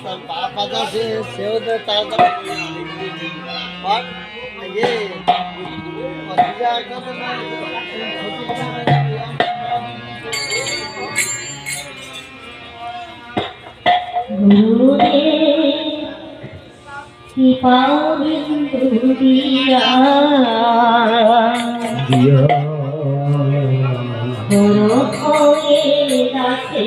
তার বাপ আছে সেও তো তাড়াতাড়ি আর ইয়ে অসুবিধা কথা না কি পাবিন্দু দিয়া হয়ে রাখে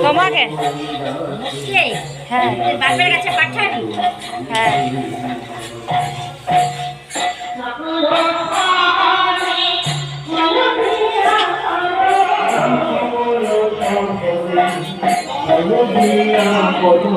তোমাকে হ্যাঁ বাপের কাছে পাঠাবি হ্যাঁ বলো